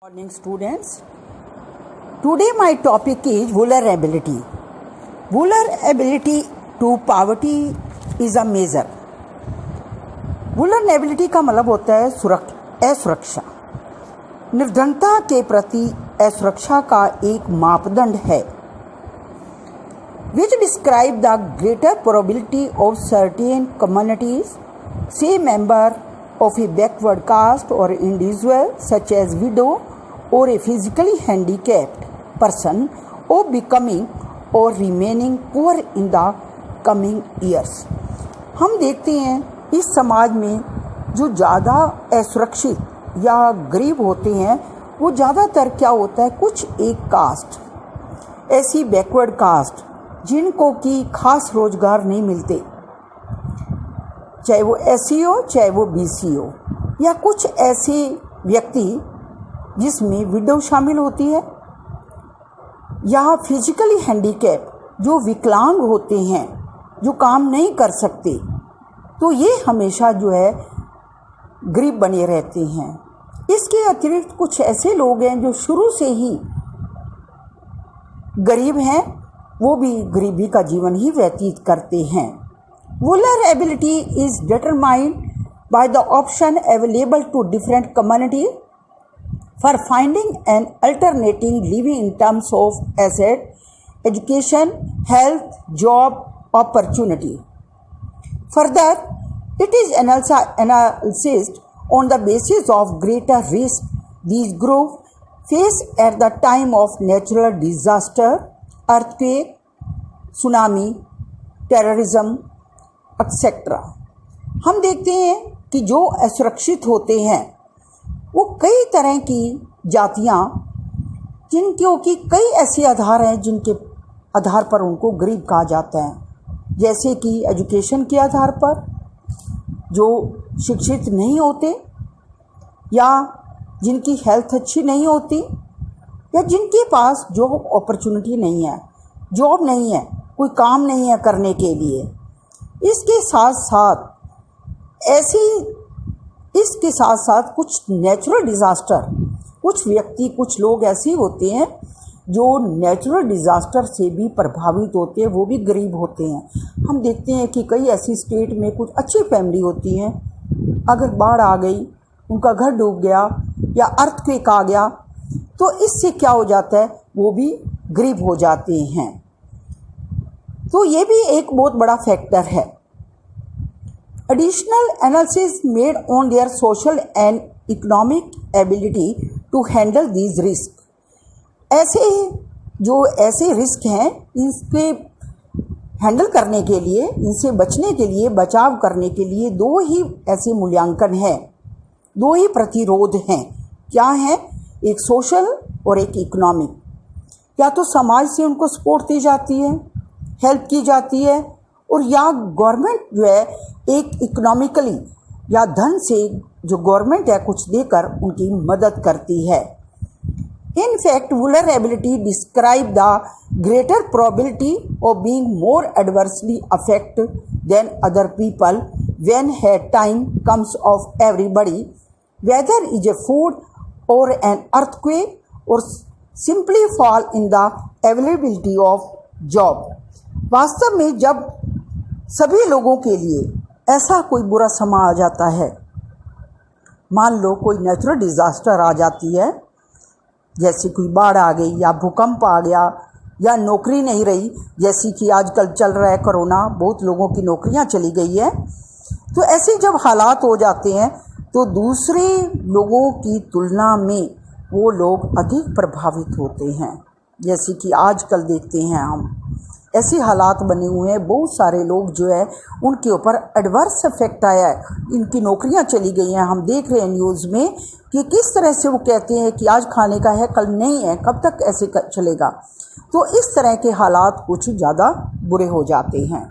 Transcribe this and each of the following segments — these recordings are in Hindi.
Morning students. Today my topic is vulnerability. Vulnerability to poverty is a measure. Vulnerability का मतलब होता है असुरक्षा. निर्धनता के प्रति असुरक्षा का एक मापदंड है which describe the greater probability of certain communities, say member of a backward caste or individual such as widow or a physically handicapped person of becoming or remaining poor in the coming years. हम देखते हैं इस समाज में जो ज़्यादा असुरक्षित या गरीब होते हैं वो ज़्यादातर क्या होता है, कुछ एक कास्ट, ऐसी बैकवर्ड कास्ट जिनको कि खास रोजगार नहीं मिलते, चाहे वो एससी हो चाहे वो बीसी हो, या कुछ ऐसे व्यक्ति जिसमें विडो शामिल होती है, या फिजिकली हैंडीकैप जो विकलांग होते हैं, जो काम नहीं कर सकते, तो ये हमेशा जो है गरीब बने रहते हैं. इसके अतिरिक्त कुछ ऐसे लोग हैं जो शुरू से ही गरीब हैं, वो भी गरीबी का जीवन ही व्यतीत करते हैं. Vulnerability is determined by the option available to different communities for finding an alternating living in terms of asset, education, health, job, opportunity. Further, it is analyzed on the basis of greater risk these groups face at the time of natural disaster, earthquake, tsunami, terrorism, etcetera. हम देखते हैं कि जो असुरक्षित होते हैं वो कई तरह की जातियां, जिनके कि कई ऐसे आधार हैं जिनके आधार पर उनको गरीब कहा जाता है, जैसे कि एजुकेशन के आधार पर जो शिक्षित नहीं होते, या जिनकी हेल्थ अच्छी नहीं होती, या जिनके पास जॉब अपॉर्चुनिटी नहीं है, जॉब नहीं है, कोई काम नहीं है करने के लिए. इसके साथ साथ कुछ नेचुरल डिज़ास्टर, कुछ लोग ऐसे होते हैं जो नेचुरल डिज़ास्टर से भी प्रभावित होते हैं, वो भी गरीब होते हैं. हम देखते हैं कि कई ऐसी स्टेट में कुछ अच्छी फैमिली होती हैं, अगर बाढ़ आ गई, उनका घर डूब गया या अर्थक्वेक आ गया, तो इससे क्या हो जाता है, वो भी गरीब हो जाते हैं. तो ये भी एक बहुत बड़ा फैक्टर है. Additional analysis made on their social and economic ability to handle these risks. ऐसे रिस्क हैं, इनके हैंडल करने के लिए, इनसे बचने के लिए, बचाव करने के लिए दो ही ऐसे मूल्यांकन हैं, दो ही प्रतिरोध हैं. क्या हैं? एक सोशल और एक इकोनॉमिक. या तो समाज से उनको सपोर्ट दी जाती है, हेल्प की जाती है, और या गवर्नमेंट जो है एक इकोनॉमिकली या धन से जो गवर्नमेंट है कुछ देकर उनकी मदद करती है. In fact vulnerability describe the greater probability of being more adversely affect than other people when है time comes of everybody, whether is a food or an earthquake or simply fall in the availability of job. वास्तव में जब सभी लोगों के लिए ऐसा कोई बुरा समय आ जाता है, मान लो कोई नेचुरल डिज़ास्टर आ जाती है, जैसे कोई बाढ़ आ गई या भूकंप आ गया, या नौकरी नहीं रही, जैसी कि आजकल चल रहा है कोरोना, बहुत लोगों की नौकरियां चली गई है, तो ऐसे जब हालात हो जाते हैं तो दूसरे लोगों की तुलना में वो लोग अधिक प्रभावित होते हैं. जैसे कि आजकल देखते हैं हम, ऐसे हालात बने हुए हैं, बहुत सारे लोग जो है उनके ऊपर एडवर्स इफेक्ट आया है, इनकी नौकरियां चली गई हैं. हम देख रहे हैं न्यूज़ में कि किस तरह से वो कहते हैं कि आज खाने का है, कल नहीं है, कब तक ऐसे चलेगा. तो इस तरह के हालात कुछ ज़्यादा बुरे हो जाते हैं.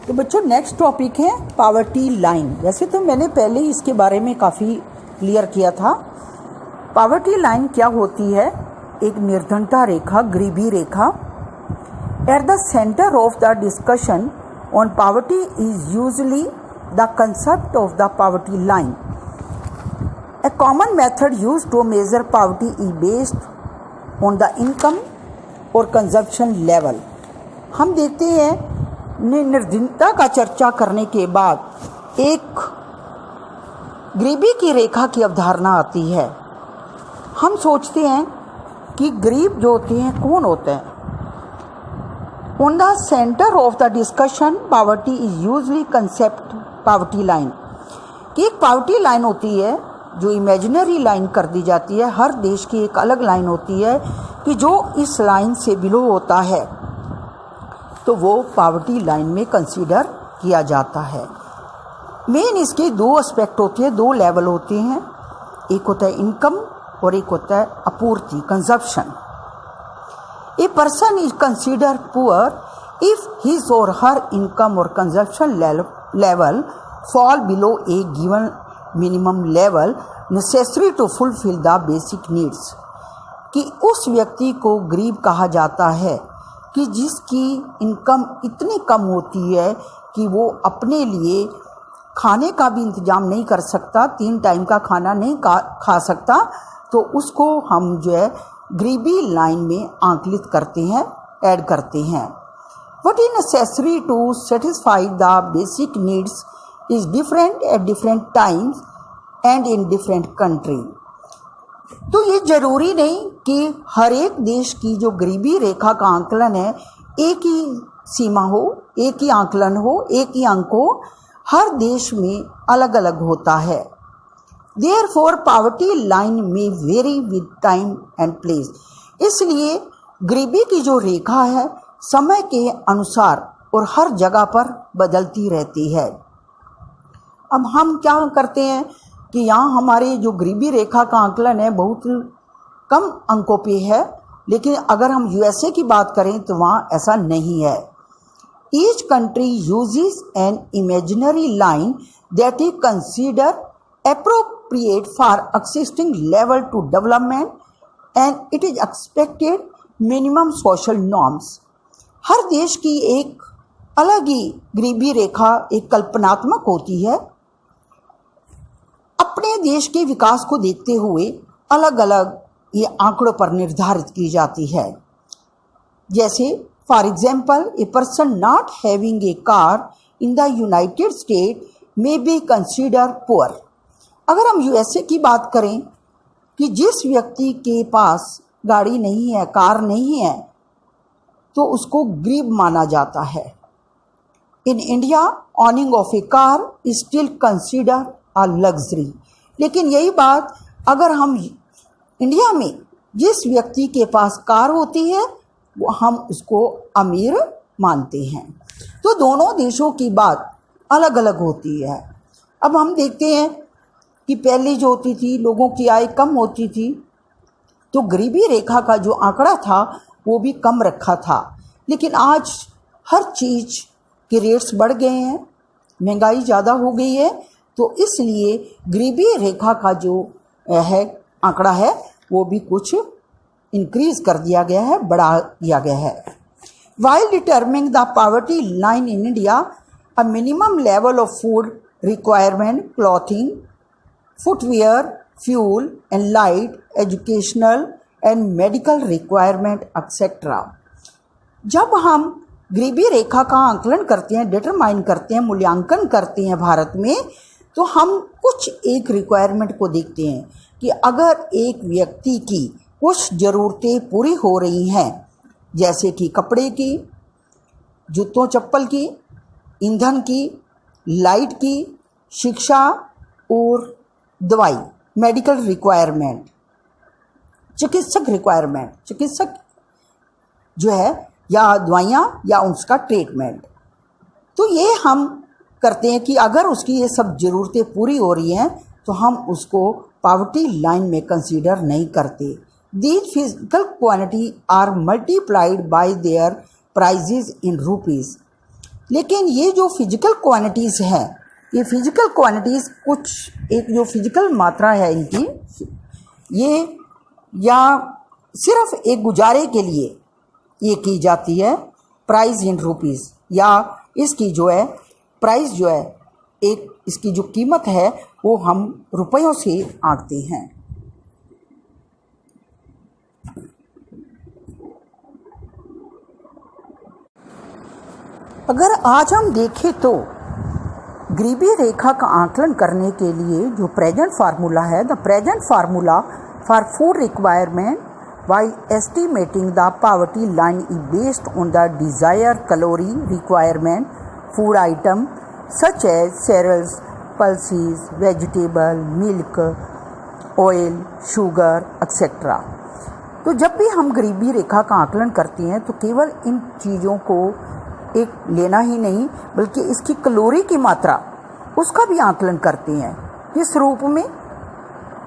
तो बच्चों नेक्स्ट टॉपिक है पावर्टी लाइन. वैसे तो मैंने पहले ही इसके बारे में काफ़ी क्लियर किया था. पावर्टी लाइन क्या होती है? एक निर्धनता रेखा, गरीबी रेखा At the center of the discussion on poverty is usually the concept of the poverty line. A common method used to measure poverty is based on the income or consumption level. हम देखते हैं निर्धनता का चर्चा करने के बाद एक गरीबी की रेखा की अवधारणा आती है। हम सोचते हैं कि गरीब जो होते हैं कौन होते हैं। On the center of the discussion, poverty is usually concept poverty line. कि एक poverty line होती है जो इमेजिनरी लाइन कर दी जाती है। हर देश की एक अलग लाइन होती है कि जो इस लाइन से बिलो होता है तो वो पावर्टी लाइन में कंसीडर किया जाता है। मेन इसके दो एस्पेक्ट होते हैं, दो लेवल होते हैं। एक होता है इनकम और एक होता है आपूर्ति, consumption. A person is considered poor if his or her income or consumption level fall below a given minimum level necessary to fulfill the basic needs. कि उस व्यक्ति को गरीब कहा जाता है कि जिसकी इनकम इतनी कम होती है कि वो अपने लिए खाने का भी इंतज़ाम नहीं कर सकता, 3 टाइम का खाना नहीं खा सकता, तो उसको हम जो है गरीबी लाइन में आंकलित करते हैं, ऐड करते हैं। What is necessary to satisfy the basic needs is different at different times and in different country. तो ये ज़रूरी नहीं कि हर एक देश की जो गरीबी रेखा का आंकलन है एक ही सीमा हो, एक ही आंकलन हो, एक ही अंक हो। हर देश में अलग अलग होता है। Therefore, poverty line may vary with time and place. इसलिए गरीबी की जो रेखा है समय के अनुसार और हर जगह पर बदलती रहती है। अब हम क्या करते हैं कि यहाँ हमारे जो गरीबी रेखा का आंकलन है बहुत कम अंकों पे है, लेकिन अगर हम यूएसए की बात करें तो वहाँ ऐसा नहीं है। Each country uses an imaginary line that is considered appropriate for existing level to development and it is expected minimum social norms. हर देश की एक अलग ही गरीबी रेखा एक कल्पनात्मक होती है। अपने देश के विकास को देखते हुए अलग अलग ये आंकड़ों पर निर्धारित की जाती है। जैसे for example a person not having a car in the United state may be consider poor. अगर हम यूएसए की बात करें कि जिस व्यक्ति के पास गाड़ी नहीं है, कार नहीं है, तो उसको गरीब माना जाता है। In India ऑनिंग of A car is still consider a luxury. लेकिन यही बात अगर हम इंडिया में जिस व्यक्ति के पास कार होती है वो हम उसको अमीर मानते हैं। तो दोनों देशों की बात अलग अलग होती है। अब हम देखते हैं कि पहले जो होती थी लोगों की आय कम होती थी तो गरीबी रेखा का जो आंकड़ा था वो भी कम रखा था, लेकिन आज हर चीज़ के रेट्स बढ़ गए हैं, महंगाई ज़्यादा हो गई है, तो इसलिए गरीबी रेखा का जो है आंकड़ा है वो भी कुछ इंक्रीज़ कर दिया गया है, बढ़ा दिया गया है। While determining the poverty line in India, a minimum level of food requirement, clothing, footwear, fuel and light, educational and medical requirement etc. जब हम गरीबी रेखा का आंकलन करते हैं, डिटरमाइन करते हैं, मूल्यांकन करते हैं भारत में, तो हम कुछ एक रिक्वायरमेंट को देखते हैं कि अगर एक व्यक्ति की कुछ ज़रूरतें पूरी हो रही हैं, जैसे कि कपड़े की, जूतों चप्पल की, ईंधन की, लाइट की, शिक्षा और दवाई, मेडिकल रिक्वायरमेंट, चिकित्सक रिक्वायरमेंट, चिकित्सक जो है या दवाइयाँ या उसका ट्रीटमेंट, तो ये हम करते हैं कि अगर उसकी ये सब ज़रूरतें पूरी हो रही हैं तो हम उसको पावर्टी लाइन में कंसीडर नहीं करते। These physical quantity are multiplied by their prices in rupees. लेकिन ये जो फिजिकल क्वांटिटीज़ हैं, ये फिजिकल क्वांटिटीज़ कुछ एक जो फिजिकल मात्रा है इनकी, ये या सिर्फ एक गुजारे के लिए ये की जाती है, प्राइस इन रुपीज़, या इसकी जो है प्राइस जो है, एक इसकी जो कीमत है वो हम रुपयों से आंकते हैं। अगर आज हम देखें तो गरीबी रेखा का आकलन करने के लिए जो प्रेजेंट फार्मूला है, the present formula for food requirement while estimating the poverty line is based on the desired calorie requirement food item such as cereals, pulses, vegetable, milk, oil, sugar, etc. तो जब भी हम गरीबी रेखा का आकलन करते हैं तो केवल इन चीज़ों को एक लेना ही नहीं बल्कि इसकी कैलोरी की मात्रा उसका भी आकलन करते हैं। किस रूप में?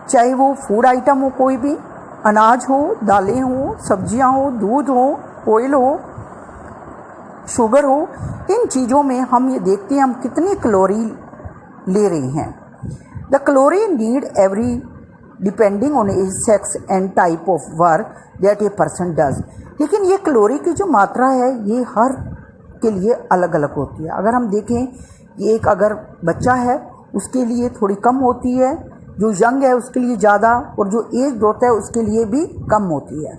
चाहे वो फूड आइटम हो, कोई भी अनाज हो, दालें हो, सब्जियां हो, दूध हो, ऑयल हो, शुगर हो, इन चीज़ों में हम ये देखते हैं हम कितनी कैलोरी ले रहे हैं। The calorie need every depending on age, sex and type of work that a person does. लेकिन ये कैलोरी की जो मात्रा है ये हर के लिए अलग अलग होती है। अगर हम देखें कि एक अगर बच्चा है उसके लिए थोड़ी कम होती है, जो यंग है उसके लिए ज़्यादा, और जो एज होता है उसके लिए भी कम होती है।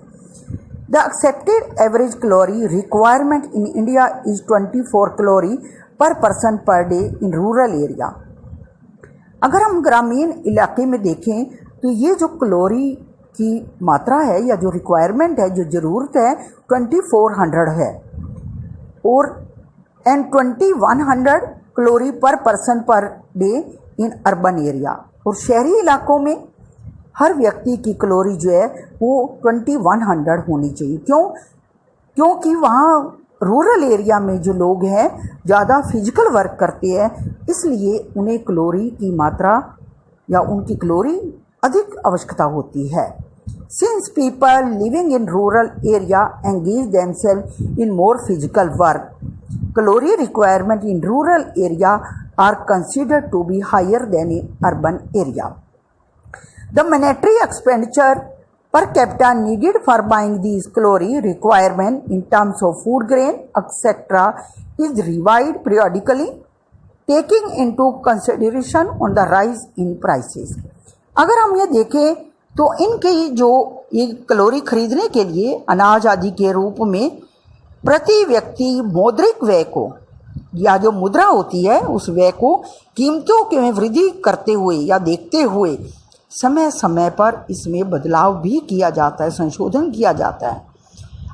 The accepted average calorie requirement in India is 24 calorie per person per day in rural area. अगर हम ग्रामीण इलाके में देखें तो ये जो कैलोरी की मात्रा है या जो रिक्वायरमेंट है, जो ज़रूरत है, 2400 है, और 2100 calorie per person per day in urban area. और शहरी इलाकों में हर व्यक्ति की कैलोरी जो है वो 2100 होनी चाहिए। क्योंकि वहाँ रूरल एरिया में जो लोग हैं ज़्यादा फिजिकल वर्क करते हैं, इसलिए उन्हें कैलोरी की मात्रा या उनकी कैलोरी अधिक आवश्यकता होती है। Since people living in rural area engage themselves in more physical work, calorie requirement in rural area are considered to be higher than in urban area. The monetary expenditure per capita needed for buying these calorie requirement in terms of food grain, etc. is revised periodically, taking into consideration on the rise in prices. अगर हम ये देखें तो इनकी जो ये कैलोरी खरीदने के लिए अनाज आदि के रूप में प्रति व्यक्ति मौद्रिक व्यय को या जो मुद्रा होती है उस व्यय को कीमतों में वृद्धि करते हुए या देखते हुए समय समय पर इसमें बदलाव भी किया जाता है, संशोधन किया जाता है।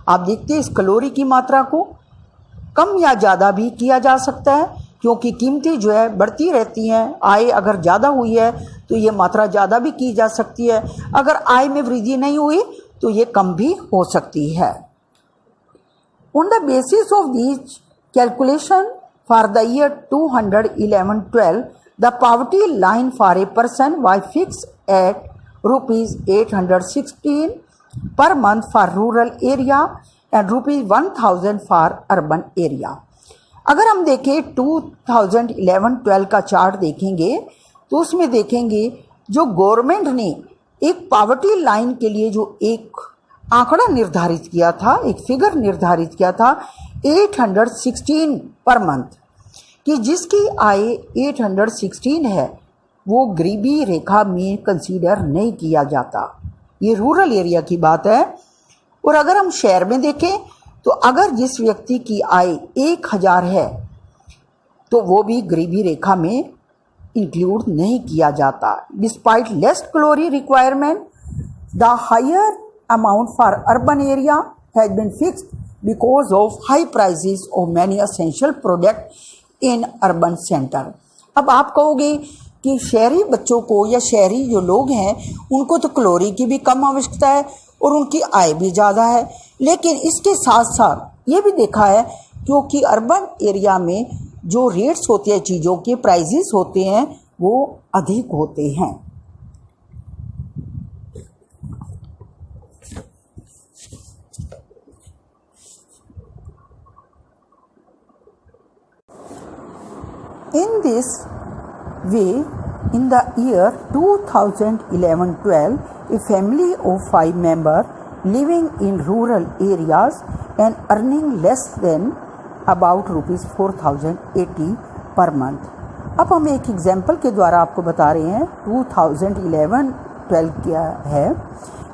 आप देखते हैं इस कैलोरी की मात्रा को कम या ज़्यादा भी किया जा सकता है, क्योंकि कीमतें जो है बढ़ती रहती हैं। आय अगर ज़्यादा हुई है तो ये मात्रा ज़्यादा भी की जा सकती है, अगर आय में वृद्धि नहीं हुई तो ये कम भी हो सकती है। On the basis of these calculation for the year 2011-12 the poverty line for a person was fix eight ₹816 per month for rural area and ₹1000 for urban area. अगर हम देखें 2011-12 का चार्ट देखेंगे तो उसमें देखेंगे जो गवर्नमेंट ने एक पॉवर्टी लाइन के लिए जो एक आंकड़ा निर्धारित किया था, एक फिगर निर्धारित किया था 816 पर मंथ, कि जिसकी आय 816 है वो गरीबी रेखा में कंसीडर नहीं किया जाता। ये रूरल एरिया की बात है। और अगर हम शहर में देखें तो अगर जिस व्यक्ति की आय 1000 है तो वो भी गरीबी रेखा में इंक्लूड नहीं किया जाता। Despite less calorie requirement the higher amount for urban area has been fixed because of high prices of many essential product in urban centre. अब आप कहोगे कि शहरी बच्चों को या शहरी जो लोग हैं उनको तो कैलोरी की भी कम आवश्यकता है और उनकी आय भी ज़्यादा है, लेकिन इसके साथ साथ ये भी देखा है क्योंकि अर्बन एरिया में जो रेट्स होते हैं, चीज़ों के प्राइजेस होते हैं वो अधिक होते हैं। In this way, in the year 2011-12, a family of 5 members living in rural areas and earning less than about ₹4,080 per month. अब हम एक एग्जाम्पल के द्वारा आपको बता रहे हैं 2011-12 क्या है।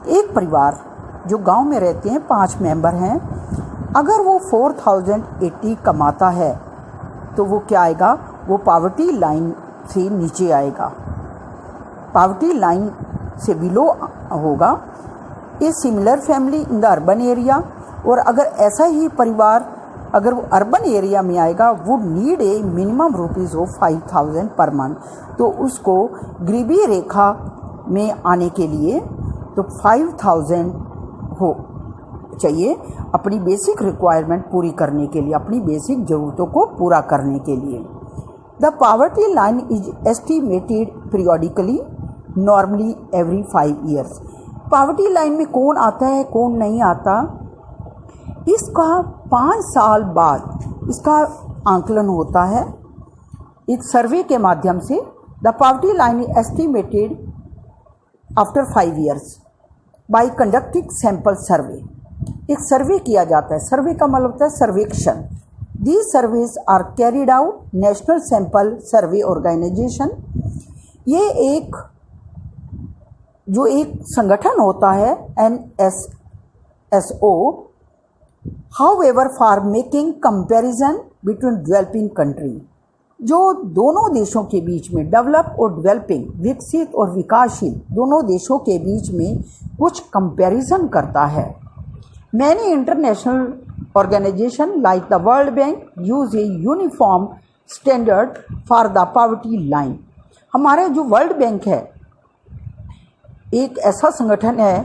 एक परिवार जो गांव में रहते हैं, 5 मेंबर हैं, अगर वो 4,080 कमाता है तो वो क्या आएगा, वो पॉवर्टी लाइन से नीचे आएगा, पॉवर्टी लाइन से बिलो होगा। A similar family in the urban area, और अगर ऐसा ही परिवार अगर वो अर्बन एरिया में आएगा, would need a minimum ₹5,000 per month. तो उसको गरीबी रेखा में आने के लिए तो 5,000 हो चाहिए अपनी बेसिक रिक्वायरमेंट पूरी करने के लिए, अपनी बेसिक ज़रूरतों को पूरा करने के लिए। The poverty line is estimated periodically, normally every 5 years. Poverty line में कौन आता है कौन नहीं आता, इसका 5 साल बाद इसका आंकलन होता है एक सर्वे के माध्यम से। The poverty line is estimated after 5 years bye conducting sample survey. एक सर्वे किया जाता है, सर्वे का मतलब होता है सर्वेक्षण। These surveys are carried out national sample survey organisation. ये एक संगठन होता है NSSO, however for making comparison between developing country, जो दोनों देशों के बीच में, डेवलप और डेवलपिंग, विकसित और विकासशील दोनों देशों के बीच में कुछ कंपैरिजन करता है। Many international organisation like the World Bank use a uniform standard for the poverty line. हमारे जो वर्ल्ड बैंक है एक ऐसा संगठन है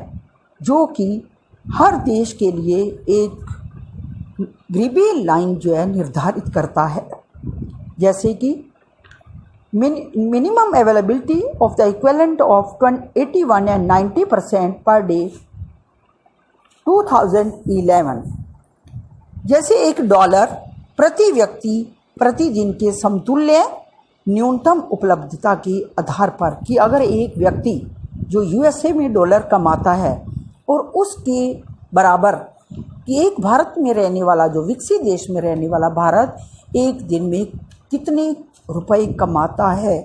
जो कि हर देश के लिए एक गरीबी लाइन जो है निर्धारित करता है, जैसे कि minimum availability of the equivalent of 81 and 90% per day 2011। जैसे $1 प्रति व्यक्ति प्रतिदिन के समतुल्य न्यूनतम उपलब्धता के आधार पर, कि अगर एक व्यक्ति जो USA में डॉलर कमाता है और उसके बराबर कि एक भारत में रहने वाला, जो विकसित देश में रहने वाला भारत एक दिन में कितने रुपए कमाता है,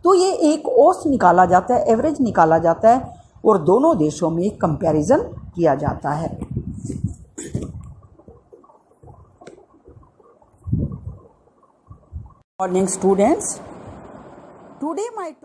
तो ये एक औसत निकाला जाता है, एवरेज निकाला जाता है और दोनों देशों में कंपैरिजन किया जाता है। Morning students, today my